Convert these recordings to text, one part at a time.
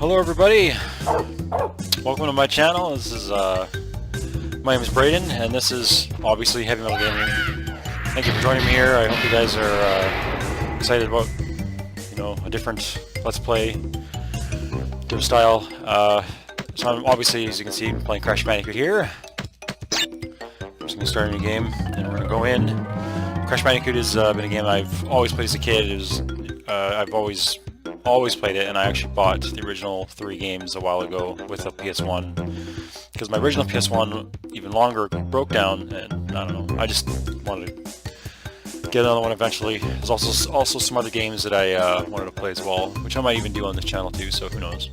Hello everybody, welcome to my channel. This is my name is Braden, and this is obviously Heavy Metal Gaming. Thank you for joining me here. I hope you guys are excited about, you know, a different Let's Play, different style. So I'm obviously, as you can see, playing Crash Bandicoot here. I'm just going to start a new game, and we're going to go in. Crash Bandicoot has been a game I've always played as a kid. It was, I've always played it, and I actually bought the original 3 games a while ago with a PS1, because my original PS1, even longer, broke down, and I don't know, I just wanted to get another one eventually. There's also some other games that I wanted to play as well, which I might even do on this channel too, so who knows.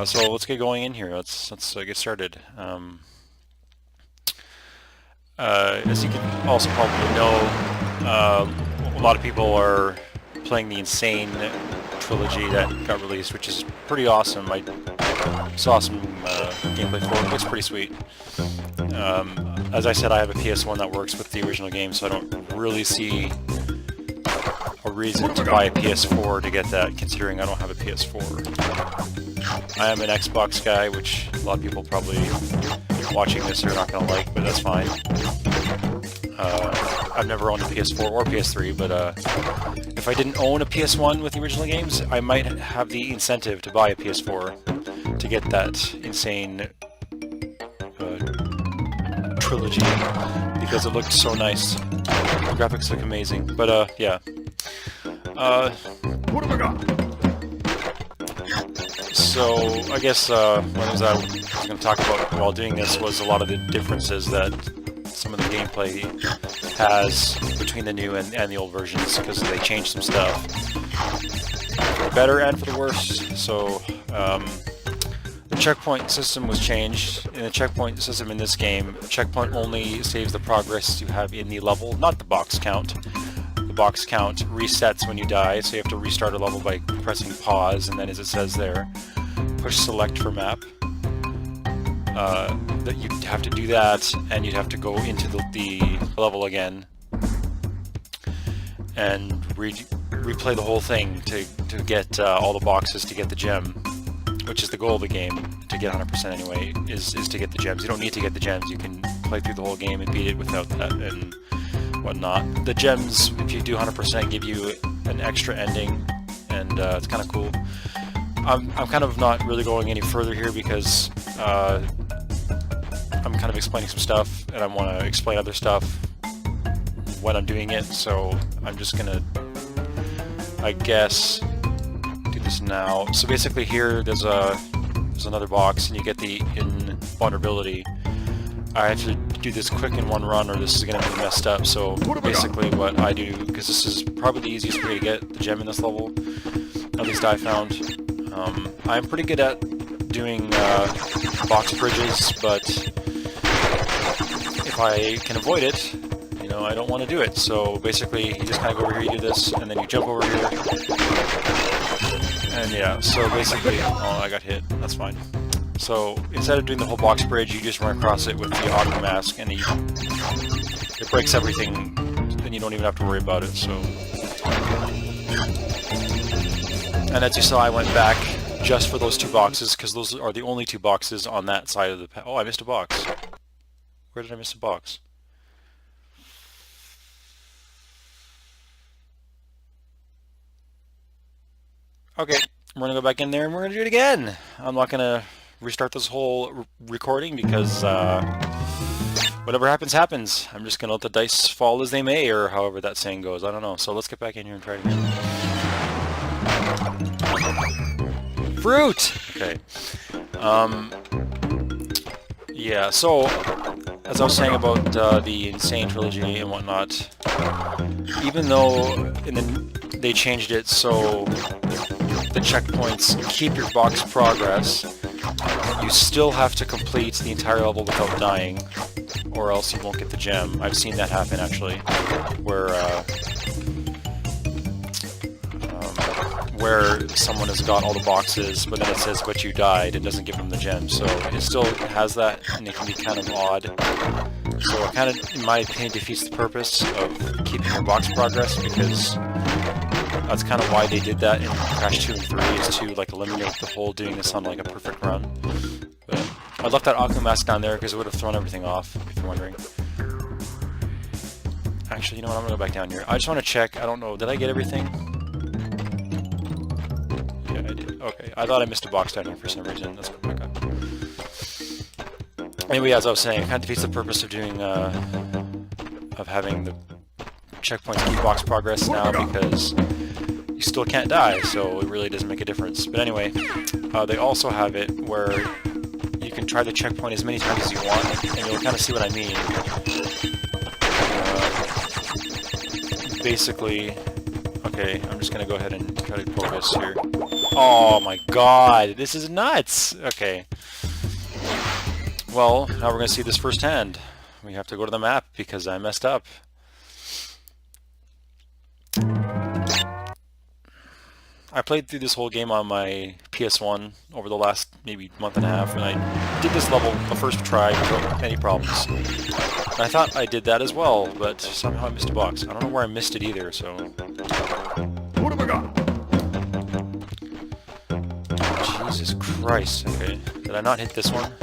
So let's get going in here. Let's get started. As you can also probably know, a lot of people are playing the Insane trilogy that got released, which is pretty awesome. I saw some gameplay for it. Looks pretty sweet. As I said, I have a PS1 that works with the original game, so I don't really see a reason to buy a PS4 to get that, considering I don't have a PS4. I am an Xbox guy, which a lot of people probably watching this are not going to like, but that's fine. I've never owned a PS4 or PS3, but if I didn't own a PS1 with the original games, I might have the incentive to buy a PS4 to get that Insane trilogy, because it looked so nice. The graphics look amazing, but yeah. What have I got? So I guess one thing I was going to talk about while doing this was a lot of the differences that some of the gameplay has between the new and the old versions, because they changed some stuff for the better and for the worse. So the checkpoint system was changed. In the checkpoint system in this game, checkpoint only saves the progress you have in the level, not the box count. The box count resets when you die, so you have to restart a level by pressing pause, and then, as it says there, push select for map. That you have to do that, and you'd have to go into the level again and replay the whole thing to get all the boxes to get the gem, which is the goal of the game, to get 100% anyway, is to get the gems. You don't need to get the gems, you can play through the whole game and beat it without that and whatnot. The gems, if you do 100%, give you an extra ending, and it's kind of cool. I'm kind of not really going any further here because I'm kind of explaining some stuff, and I want to explain other stuff when I'm doing it, so I'm just gonna, I guess, do this now. So basically here, there's another box, and you get the invulnerability. I have to do this quick in one run, or this is gonna be messed up. So basically what I do, because this is probably the easiest way to get the gem in this level, at least I found. I'm pretty good at doing box bridges, but if I can avoid it, you know, I don't want to do it. So basically, you just kind of go over here, you do this, and then you jump over here. And yeah, so basically, oh, I got hit. That's fine. So instead of doing the whole box bridge, you just run across it with the auto mask, and it breaks everything, and you don't even have to worry about it. So, and as you saw, I went back just for those 2 boxes, because those are the only 2 boxes on that side of the oh, I missed a box. Where did I miss a box? Okay, we're gonna go back in there and we're gonna do it again. I'm not gonna restart this whole recording because whatever happens, happens. I'm just gonna let the dice fall as they may, or however that saying goes. I don't know. So let's get back in here and try it again. Fruit! Okay. Yeah, so, as I was saying about the Insane trilogy and whatnot, even though they changed it so the checkpoints keep your box progress, you still have to complete the entire level without dying, or else you won't get the gem. I've seen that happen, actually, where someone has got all the boxes, but then it says, but you died, it doesn't give them the gem. So it still has that, and it can be kind of odd. So it kind of, in my opinion, defeats the purpose of keeping your box progress, because That's kind of why they did that in Crash 2 and 3, is to like eliminate the whole doing this on like a perfect run. But I left that Aku mask down there because it would have thrown everything off, if you're wondering. Actually, you know what, I'm gonna go back down here. I just want to check, I don't know, did I get everything? Yeah, I did. Okay, I thought I missed a box down here for some reason. Let's go back up. Anyway, as I was saying, it kind of defeats the purpose of doing, of having the checkpoints keep box progress now, because you still can't die, so it really doesn't make a difference. But anyway, they also have it where you can try the checkpoint as many times as you want, and you'll kind of see what I mean. Basically, okay, I'm just gonna go ahead and try to focus here. Oh my god, this is nuts! Okay. Well, now we're gonna see this firsthand. We have to go to the map because I messed up. I played through this whole game on my PS1 over the last maybe month and a half, and I did this level the first try without any problems. And I thought I did that as well, but somehow I missed a box. I don't know where I missed it either, so... What have I got? Jesus Christ, okay. Did I not hit this one?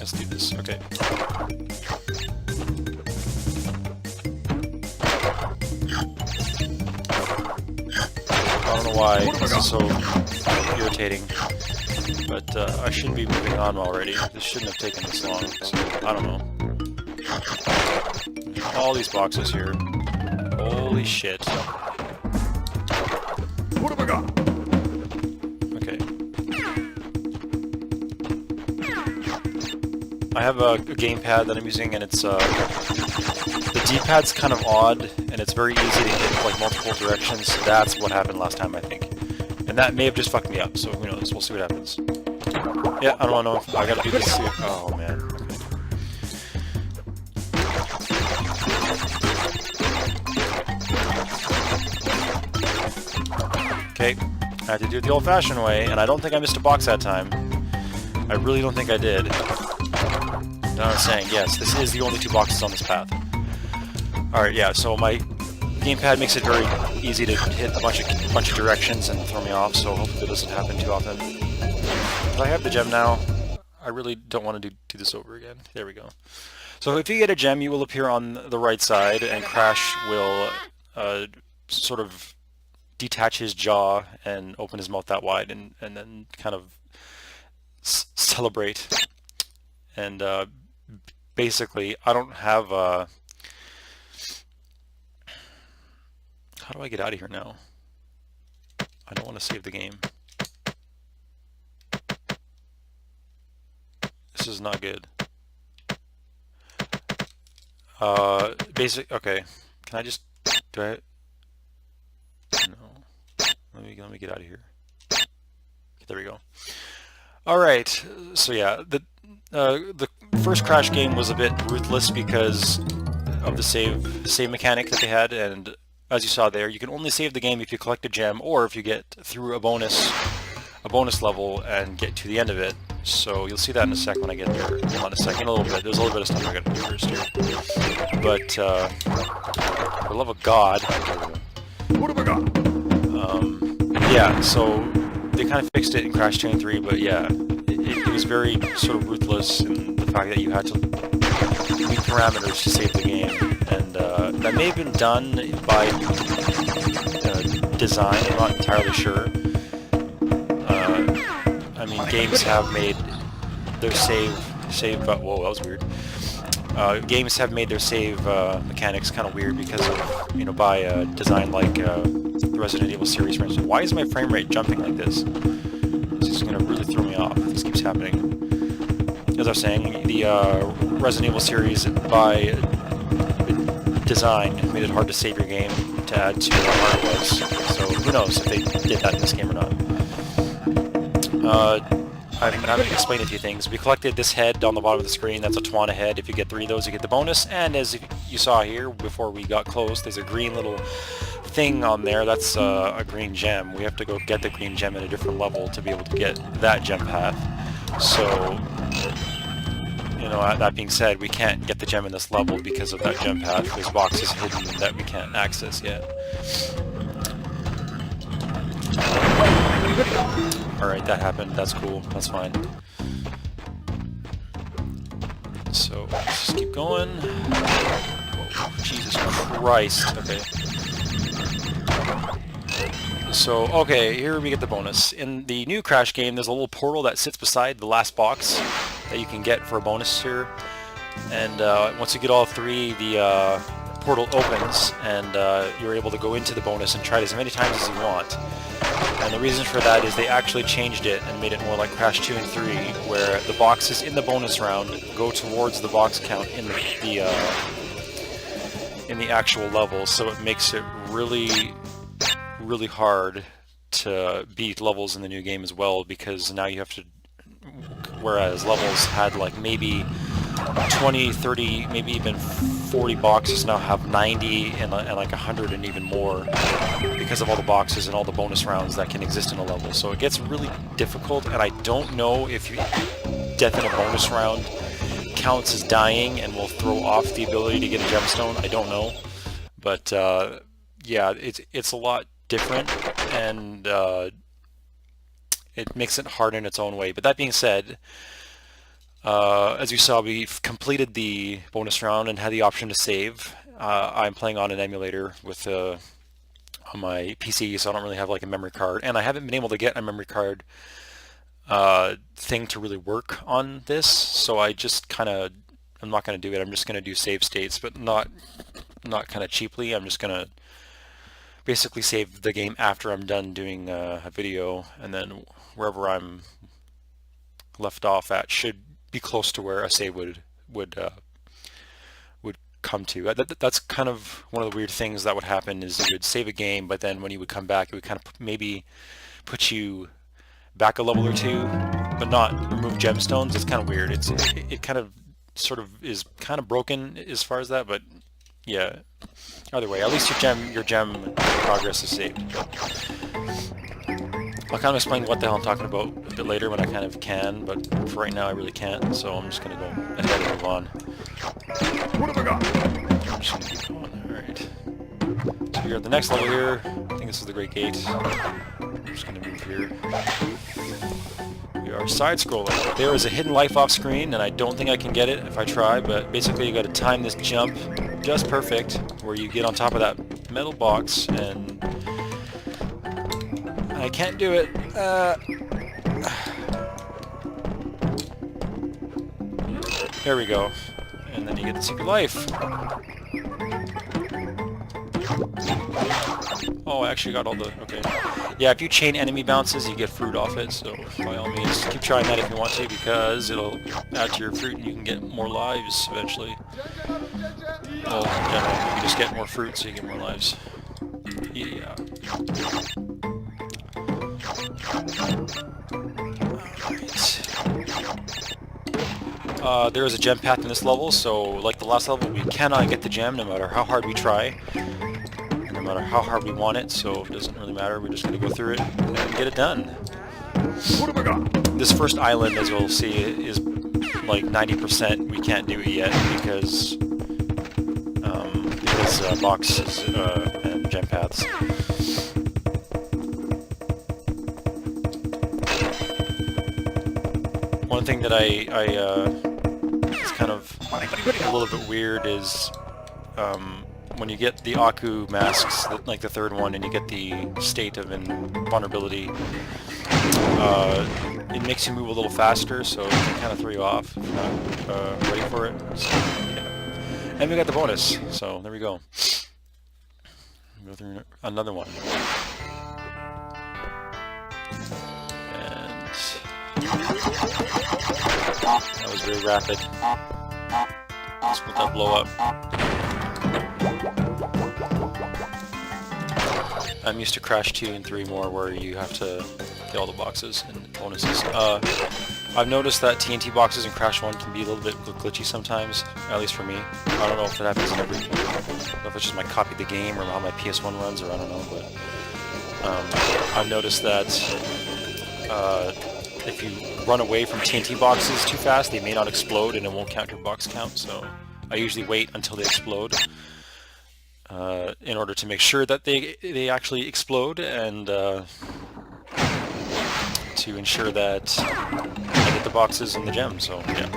Let's do this, okay. I don't know why this is so irritating, but I should be moving on already. This shouldn't have taken this long, so I don't know. All these boxes here. Holy shit. What have I got? Okay. I have a gamepad that I'm using, and it's the D-pad's kind of odd, and it's very easy to hit like multiple directions. That's what happened last time, I think. And that may have just fucked me up, so who knows, we'll see what happens. Yeah, I don't know if I gotta do this here. Oh man. Okay, I had to do it the old-fashioned way, and I don't think I missed a box that time. I really don't think I did. No, I'm saying, yes, this is the only two boxes on this path. Alright, yeah, so my gamepad makes it very easy to hit a bunch of directions and throw me off, so hopefully that doesn't happen too often. But I have the gem now. I really don't want to do this over again. There we go. So if you get a gem, you will appear on the right side, and Crash will sort of detach his jaw and open his mouth that wide, and then kind of celebrate. And basically, I don't have... How do I get out of here now? I don't want to save the game. This is not good. Okay. Can I just... Do I... No. Let me get out of here. There we go. Alright, so yeah, the first Crash game was a bit ruthless because of the save mechanic that they had, and as you saw there, you can only save the game if you collect a gem or if you get through a bonus level and get to the end of it. So you'll see that in a sec when I get there. Hold on a second, a little bit. There's a little bit of stuff I gotta do first here. But for the love of God, what have I got? Yeah, so they kind of fixed it in Crash 2 and 3, but yeah, it was very sort of ruthless in the fact that you had to meet parameters to save the game, and that may have been done by design. I'm not entirely sure. I mean, games have made their save. Whoa, that was weird. Games have made their save mechanics kind of weird because of, by design like the Resident Evil series, for instance. Why is my frame rate jumping like this? This is going to really throw me off if this keeps happening. As I was saying, the Resident Evil series, by design, made it hard to save your game to add to how hard it was. So who knows if they did that in this game or not. I'm going to explain a few things. We collected this head on the bottom of the screen. That's a Tawana head. If you get 3 of those, you get the bonus. And as you saw here, before we got close, there's a green little thing on there. That's a green gem. We have to go get the green gem at a different level to be able to get that gem path. So, you know, that being said, we can't get the gem in this level because of that gem path. There's boxes hidden that we can't access yet. Alright, that happened. That's cool. That's fine. So, let's just keep going. Whoa, Jesus Christ. Okay. So, okay, here we get the bonus. In the new Crash game, there's a little portal that sits beside the last box that you can get for a bonus here. And once you get all three, the portal opens, and you're able to go into the bonus and try it as many times as you want. And the reason for that is they actually changed it and made it more like Crash 2 and 3, where the boxes in the bonus round go towards the box count in the actual level, so it makes it really hard to beat levels in the new game as well, because now you have to, whereas levels had like maybe 20, 30, maybe even 40 boxes, now have 90 and like 100 and even more, because of all the boxes and all the bonus rounds that can exist in a level. So it gets really difficult, and I don't know if death in a bonus round counts as dying and will throw off the ability to get a gemstone. I don't know, but yeah, it's a lot different, and it makes it hard in its own way. But that being said, as you saw, we've completed the bonus round and had the option to save. I'm playing on an emulator with on my PC, so I don't really have like a memory card, and I haven't been able to get a memory card thing to really work on this, so I just kind of, I'm not going to do it. I'm just going to do save states, but not kind of cheaply. I'm just going to basically save the game after I'm done doing a video, and then wherever I'm left off at should be close to where a save would come to. That's kind of one of the weird things that would happen, is you would save a game, but then when you would come back, it would kind of maybe put you back a level or two, but not remove gemstones. It's kind of weird. It kind of sort of is kind of broken as far as that, but yeah. Either way, at least your gem progress is saved. I'll kind of explain what the hell I'm talking about a bit later when I kind of can, but for right now I really can't, so I'm just going to go ahead and move on. What have I got? I'm just going to keep going. Alright. So we're at the next level here. I think this is the Great Gate. I'm just going to move here. We are side-scrolling. There is a hidden life off screen, and I don't think I can get it if I try, but basically you got to time this jump just perfect, where you get on top of that metal box, and I can't do it. There we go. And then you get the secret life. Oh, I actually got all the... okay. Yeah, if you chain enemy bounces, you get fruit off it, so by all means, keep trying that if you want to, because it'll add to your fruit and you can get more lives eventually. Well, in general, you just get more fruit, so you get more lives. Yeah. Alright. There is a gem path in this level, so like the last level, we cannot get the gem no matter how hard we try. No matter how hard we want it, so it doesn't really matter. We're just going to go through it and get it done. What have I got? This first island, as you'll see, is like 90% we can't do it yet because boxes and gem paths. One thing that is kind of a little bit weird is when you get the Aku masks, like the third one, and you get the state of invulnerability, it makes you move a little faster, so it can kind of throw you off if you're not ready for it. So, yeah. And we got the bonus, so there we go. Go through another one. And that was very rapid. Let's let that blow up. I'm used to Crash 2 and 3 more, where you have to get all the boxes and bonuses. I've noticed that TNT boxes in Crash 1 can be a little bit glitchy sometimes, at least for me. I don't know if it happens in every... I don't know if it's just my copy of the game or how my PS1 runs, or I don't know, but... I've noticed that if you run away from TNT boxes too fast, they may not explode and it won't count your box count. So I usually wait until they explode in order to make sure that they actually explode, and to ensure that I get the boxes and the gems. So yeah,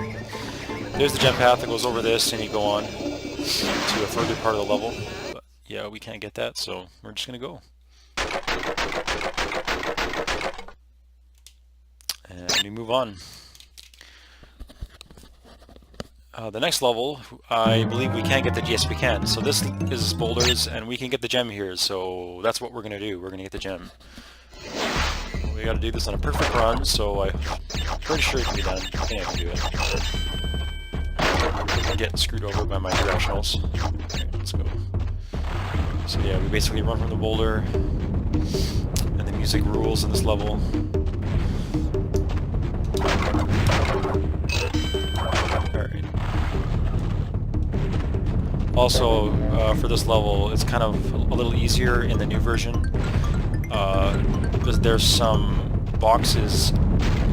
there's the gem path that goes over this, and you go on to a further part of the level. But yeah, we can't get that, so we're just gonna go. And we move on. The next level, I believe we can get the, yes we can. So this is boulders, and we can get the gem here, so that's what we're going to do. We're going to get the gem. We got to do this on a perfect run, so I'm pretty sure it can be done. I think I can do it. I'm getting screwed over by my directionals. Okay, let's go. So yeah, we basically run from the boulder, and the music rules in this level. Alright. Also, for this level, it's kind of a little easier in the new version. There's some boxes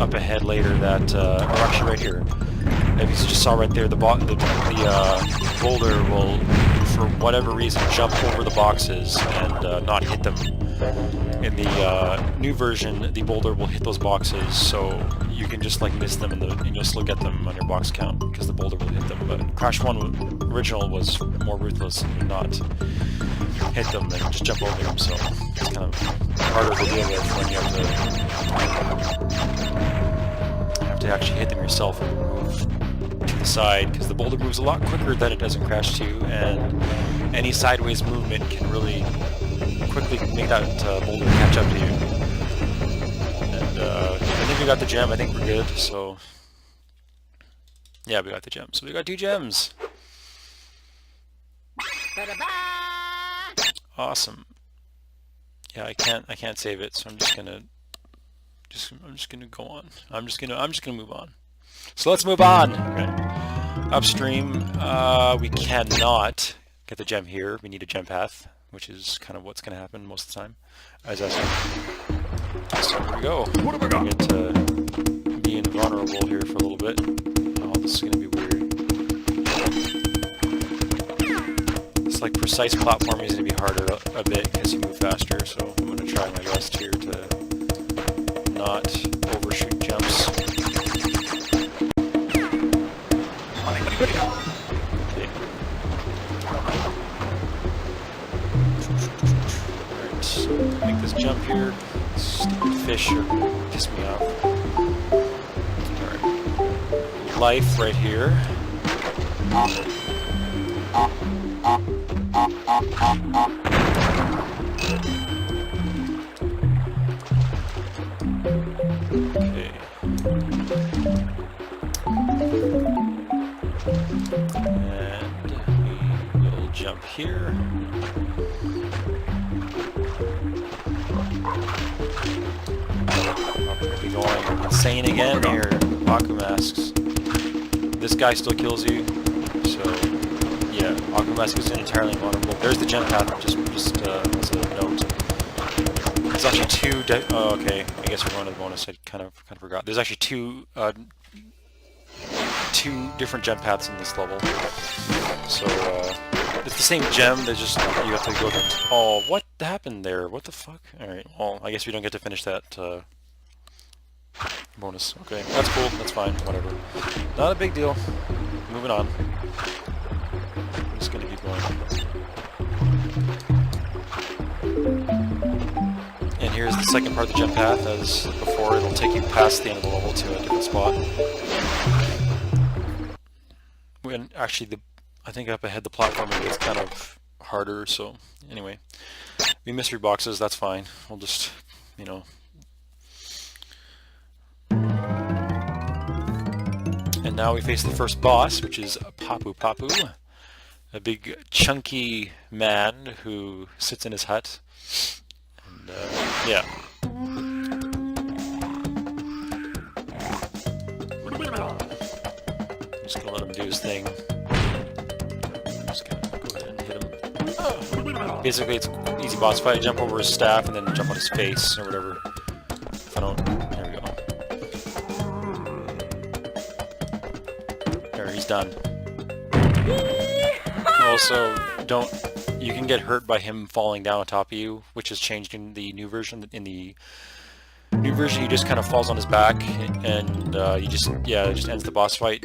up ahead later that are actually right here. If you just saw right there, the boulder will, for whatever reason, jump over the boxes and not hit them. In the new version, the boulder will hit those boxes, so you can just like miss them and you'll still get them on your box count because the boulder will hit them. But Crash 1 original was more ruthless and would not hit them and just jump over them, so it's kind of harder to deal with when you have to actually hit them yourself and move to the side, because the boulder moves a lot quicker than it does in Crash 2, and any sideways movement can really quickly make that boulder catch up to you. And I think we got the gem. I think we're good. So yeah, we got the gem. So we got 2 gems. Awesome. Yeah, I can't save it, so I'm just gonna go on. I'm just gonna move on. So let's move on. Okay. Upstream, we cannot get the gem here. We need a gem path, which is kind of what's going to happen most of the time, as I said. So here we go. We're going to get to be invulnerable here for a little bit. Oh, this is going to be weird. It's like precise platforming is going to be harder a bit because you move faster, so I'm going to try my best here to not overshoot jumps. Okay. Alright, make this jump here. Stupid fish are gonna piss me off. Alright. Life right here. Okay. And we will jump here. We're going to be going insane again here. Aku masks. This guy still kills you, so yeah, Aku mask is entirely invulnerable. There's the gem path, just as a note. There's actually 2. Oh, okay. I guess we're going to the bonus. I kind of forgot. There's actually 2 different gem paths in this level. So it's the same gem. There's just you have to go to. Oh, what happened there? What the fuck? All right. Well, I guess we don't get to finish that bonus. Okay, that's cool. That's fine. Whatever. Not a big deal. Moving on. I'm just gonna keep going. And here's the second part of the gem path. As before, it'll take you past the end of the level to a different spot. When actually, I think up ahead the platforming gets kind of harder. So anyway, we mystery boxes. That's fine. We'll just, you know. And now we face the first boss, which is Papu Papu, a big chunky man who sits in his hut. And yeah. Just gonna let him do his thing. I'm just gonna go ahead and hit him. Basically, it's an easy boss fight. Jump over his staff and then jump on his face or whatever. If I don't, there we go. he's done. Also, you can get hurt by him falling down on top of you, which has changed in the new version. In the new version, he just kind of falls on his back, and it just ends the boss fight.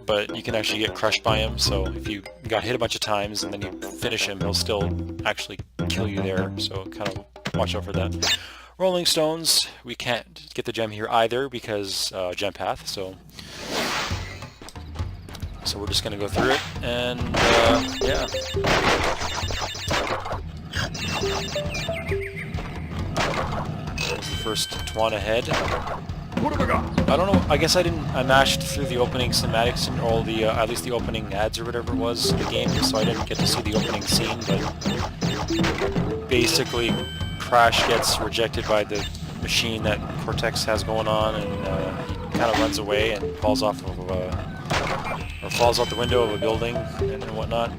But you can actually get crushed by him, so if you got hit a bunch of times and then you finish him, he'll still actually kill you there, so kind of watch out for that. Rolling Stones, we can't get the gem here either because gem path, so we're just going to go through it, and yeah. There's the first Twana head. What have I got? I don't know, I guess I mashed through the opening cinematics and all the, at least the opening ads or whatever it was in the game, so I didn't get to see the opening scene, but basically Crash gets rejected by the machine that Cortex has going on, and he kind of runs away and falls off of or falls out the window of a building and whatnot,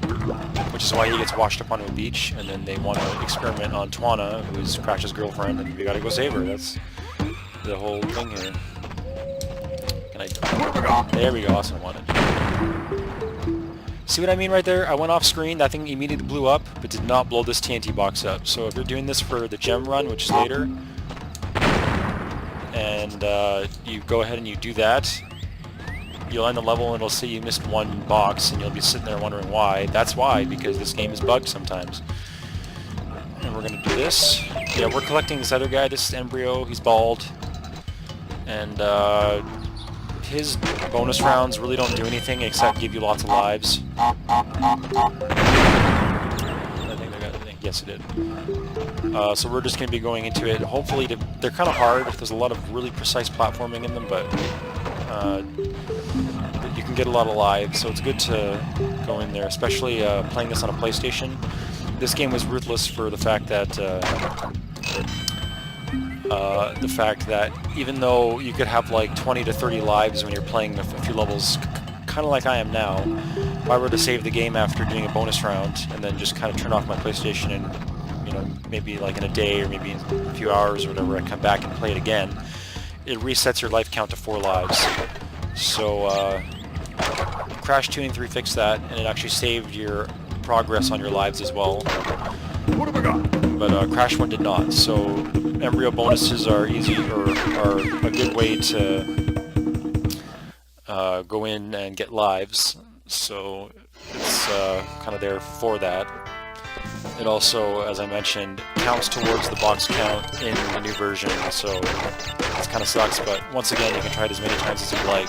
which is why he gets washed up onto a beach, and then they want to experiment on Twana, who is Crash's girlfriend, and we gotta go save her. That's the whole thing here. Can I... There we go, that's what I wanted. See what I mean right there? I went off screen, that thing immediately blew up, but did not blow this TNT box up. So if you're doing this for the gem run, which is later, and you go ahead and you do that, you'll end the level and it'll say you missed one box, and you'll be sitting there wondering why. That's why, because this game is bugged sometimes. And we're gonna do this. Yeah, we're collecting this other guy, this is Embryo, he's bald. And his bonus rounds really don't do anything except give you lots of lives. I think they got anything. Yes, it did. So we're just going to be going into it. Hopefully, they're kind of hard. There's a lot of really precise platforming in them, but you can get a lot of lives, so it's good to go in there, especially playing this on a PlayStation. This game was ruthless for the fact that even though you could have like 20 to 30 lives when you're playing a few levels, kind of like I am now, if I were to save the game after doing a bonus round and then just kind of turn off my PlayStation and, you know, maybe like in a day or maybe in a few hours or whatever, I come back and play it again, it resets your life count to 4 lives. So Crash 2 and 3 fixed that, and it actually saved your progress on your lives as well. What have I got? But Crash 1 did not, so Embryo bonuses are easy, or are a good way to go in and get lives, so it's kind of there for that. It also, as I mentioned, counts towards the box count in the new version, so it kind of sucks, but once again, you can try it as many times as you like.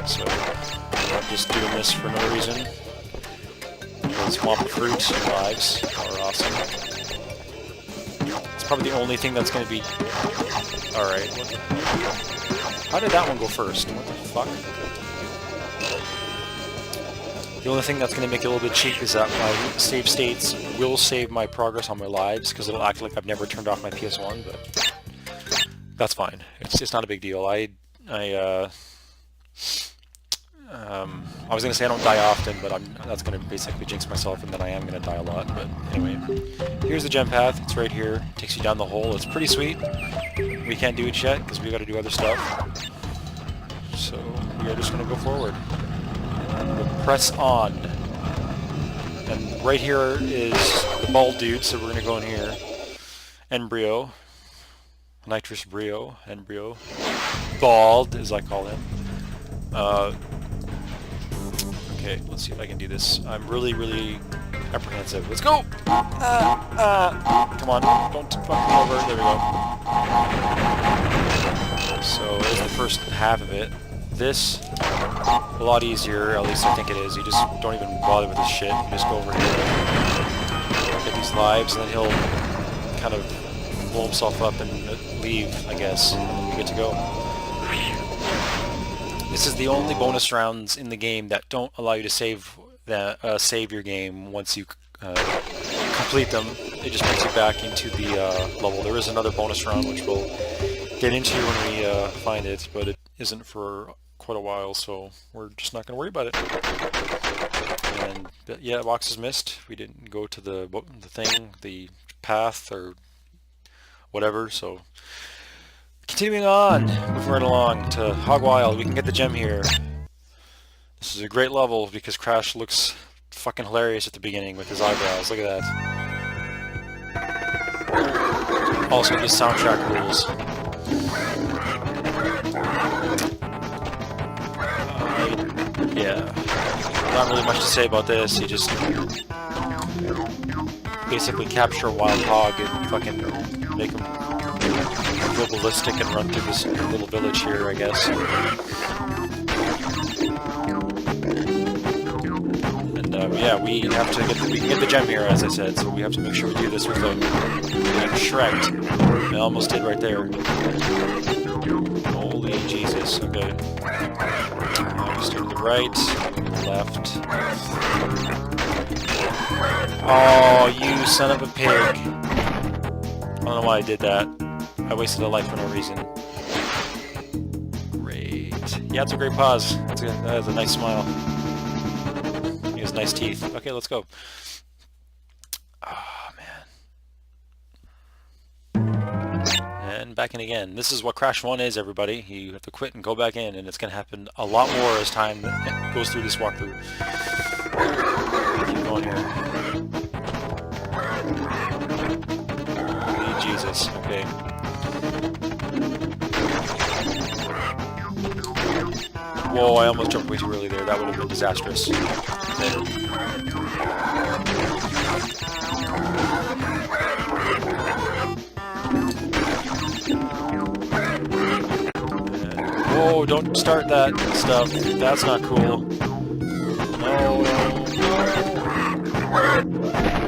So I'm just doing this for no reason. Swamp fruit and lives are awesome. It's probably the only thing that's going to be... Alright, what the... How did that one go first? What the fuck? The only thing that's going to make it a little bit cheap is that my save states will save my progress on my lives, because it'll act like I've never turned off my PS1, but... That's fine. It's not a big deal. I was going to say I don't die often, but that's going to basically jinx myself, and then I am going to die a lot. But anyway, here's the gem path. It's right here. It takes you down the hole. It's pretty sweet. We can't do it yet because we got to do other stuff. So we are just going to go forward. We'll press on. And right here is the bald dude, so we're going to go in here. Embryo. Nitrous Brio. Embryo. Bald, as I call him. Okay, let's see if I can do this. I'm really, really apprehensive. Let's go! Come on, don't fuck me over. There we go. So, there's the first half of it. This, a lot easier, at least I think it is. You just don't even bother with this shit. You just go over here and get these lives, and then he'll kind of blow himself up and leave, I guess, and then we get to go. This is the only bonus rounds in the game that don't allow you to save your game once you complete them. It just brings you back into the level. There is another bonus round which we'll get into when we find it, but it isn't for quite a while, so we're just not going to worry about it. And yeah, box is missed. We didn't go to the thing, the path, or whatever, so... Continuing on, moving right along to Hog Wild, we can get the gem here. This is a great level because Crash looks fucking hilarious at the beginning with his eyebrows. Look at that. Also, the soundtrack rules. Yeah. Not really much to say about this. You just basically capture a wild hog and fucking make him go ballistic and run through this little village here, I guess. And yeah, we have to get the gem here, as I said. So we have to make sure we do this without getting shreked. I almost did right there. Holy Jesus! Okay. Just to the right, left. Oh, you son of a pig! I don't know why I did that. I wasted a life for no reason. Great. Yeah, it's a great pause. That has a nice smile. He has nice teeth. Okay, let's go. Oh, man. And back in again. This is what Crash 1 is, everybody. You have to quit and go back in, and it's going to happen a lot more as time goes through this walkthrough. Keep going here. Holy Jesus. Okay. Whoa, I almost jumped way too early there. That would have been disastrous. Whoa, don't start that stuff. That's not cool. No.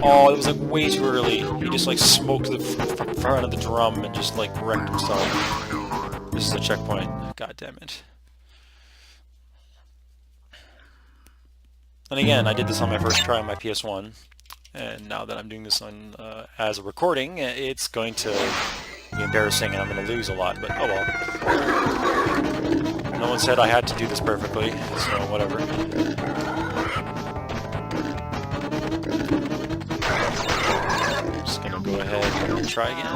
Oh, it was like way too early. He just like smoked the front of the drum and just like wrecked himself. This is a checkpoint. God damn it. And again, I did this on my first try on my PS1, and now that I'm doing this on as a recording, it's going to be embarrassing and I'm going to lose a lot, but oh well. No one said I had to do this perfectly, so whatever. I'm just going to go ahead and try again.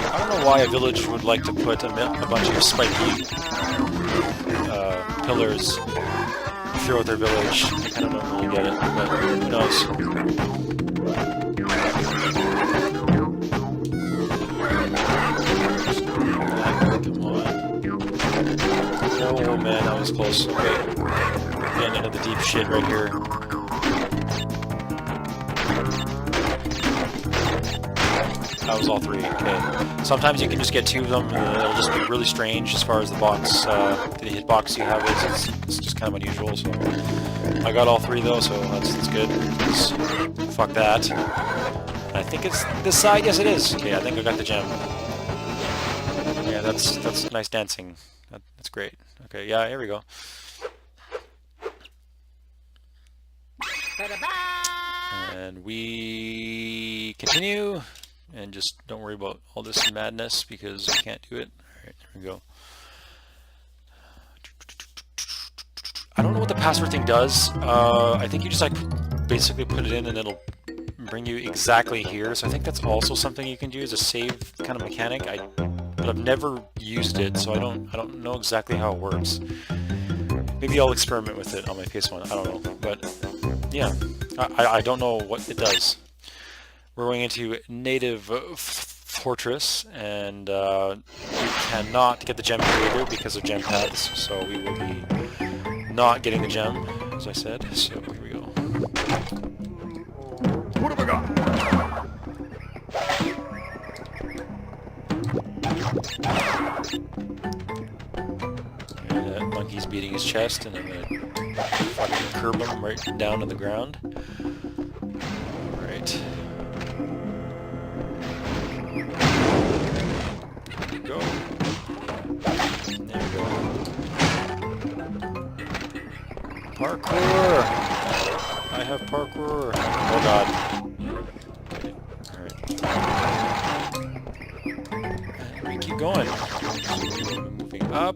I don't know why a village would like to put a bunch of spiky pillars throughout their village. I kind of don't really get it, but who knows. Come on. Oh man, that was close. Okay. Getting into the deep shit right here. That was all three. Okay. Sometimes you can just get two of them, and it'll just be really strange as far as the box, the hitbox you have is. It's just kind of unusual. So I got all three though, so that's good. Fuck that. I think it's this side. Yes, it is. Okay, I think I got the gem. Yeah, that's nice dancing. That's great. Okay, yeah, here we go. And we continue. And just don't worry about all this madness because I can't do it. Alright, there we go. I don't know what the password thing does. I think you just like basically put it in and it'll bring you exactly here. So I think that's also something you can do as a save kind of mechanic. But I've never used it, so I don't know exactly how it works. Maybe I'll experiment with it on my PS1. I don't know, but yeah, I don't know what it does. We're going into native fortress, and we cannot get the gem here either because of gem paths, so we will be not getting the gem, as I said, so here we go. What have I got? And that monkey's beating his chest, and I'm going to fucking curb him right down to the ground. Alright. Go. There we go. Parkour! I have parkour. Oh god. Okay. Alright. And we keep going. Moving up.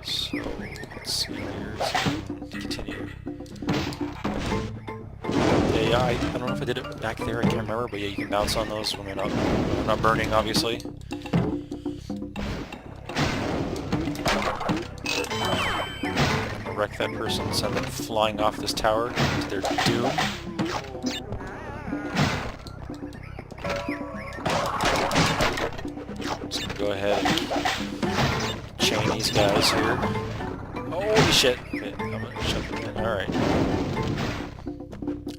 So, let's see here. Continue. if I did it back there, I can't remember, but yeah, you can bounce on those when they're not burning, obviously. Wreck that person, send them flying off this tower to their doom. Just gonna go ahead and chain these guys here. Holy shit! Okay, I'm gonna shut them in. Alright.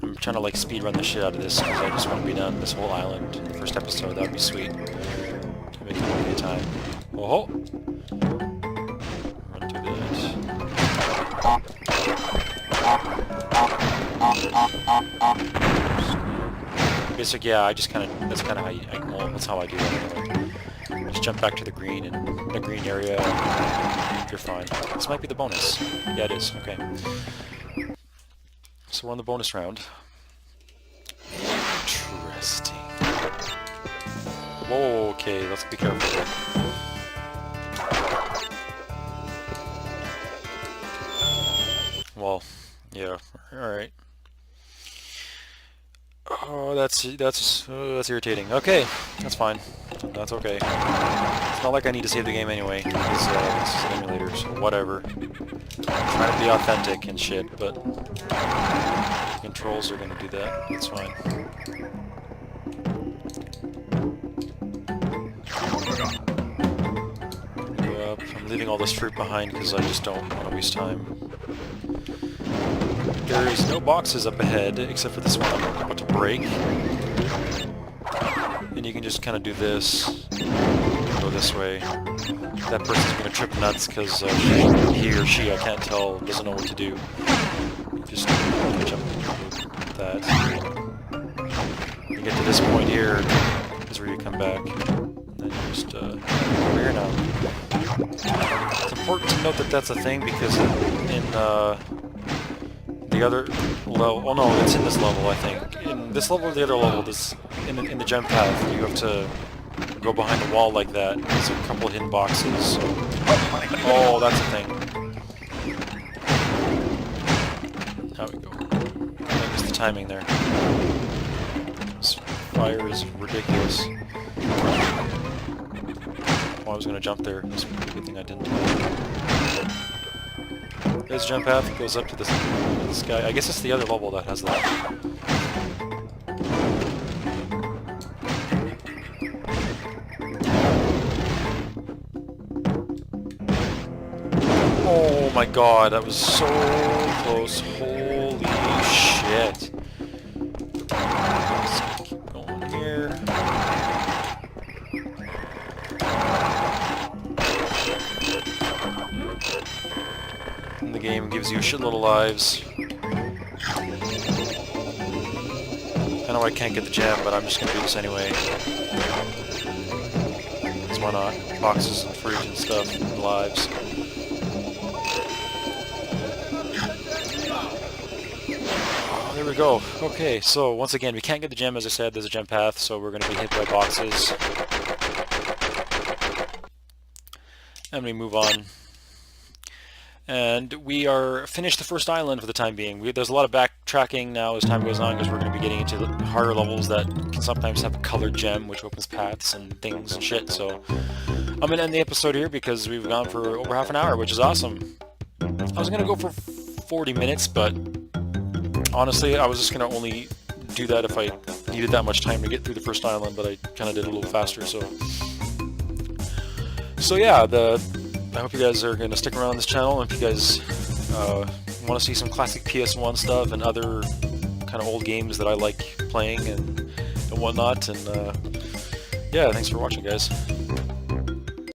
I'm trying to like speed run the shit out of this because I just want to be done this whole island in the first episode. That would be sweet. Make it a time. Oh! Run through this. Basic, yeah, I just kind of, that's kind of how well, that's how I do it anyway. Just jump back to the green and the green area, and you're fine. This might be the bonus. Yeah, it is. Okay. So we're on the bonus round. Interesting. Whoa, okay, let's be careful here. Well, yeah, alright. Oh, that's irritating. Okay, that's fine. That's okay. It's not like I need to save the game anyway, because this is an emulator, so whatever. I'm trying to be authentic and shit, but the controls are gonna do that. That's fine. Go up. I'm leaving all this fruit behind because I just don't want to waste time. There is no boxes up ahead, except for this one I'm about to break. And you can just kind of do this, go this way. That person's going to trip nuts because he or she, I can't tell, doesn't know what to do. Just jump that. You get to this point here, is where you come back. And you just, over here now. It's important to note that that's a thing because in, the other level, oh no, it's in this level, I think. In this level or the other level, this in the gem path, you have to go behind a wall like that. There's a couple of hidden boxes. So. Oh, that's a thing. There we go. I missed the timing there. This fire is ridiculous. Oh, I was gonna jump there. It's a good thing I didn't. There's a jump path that goes up to this guy. I guess it's the other level that has that. Oh my god, that was so close. Holy shit. Let's keep going here. And the game gives you a shitload of lives. I know I can't get the gem, but I'm just gonna do this anyway. Because why not? Boxes and fruit and stuff and lives. Oh, there we go. Okay, so once again, we can't get the gem, as I said. There's a gem path, so we're gonna be hit by boxes. And we move on. And we are finished the first island for the time being. There's a lot of backtracking now as time goes on because we're going to be getting into the harder levels that can sometimes have a colored gem which opens paths and things and shit. So I'm going to end the episode here because we've gone for over half an hour, which is awesome. I was going to go for 40 minutes, but honestly I was just going to only do that if I needed that much time to get through the first island, but I kind of did it a little faster. So yeah, I hope you guys are going to stick around on this channel. If you guys want to see some classic PS1 stuff and other kind of old games that I like playing and whatnot. And yeah, thanks for watching, guys.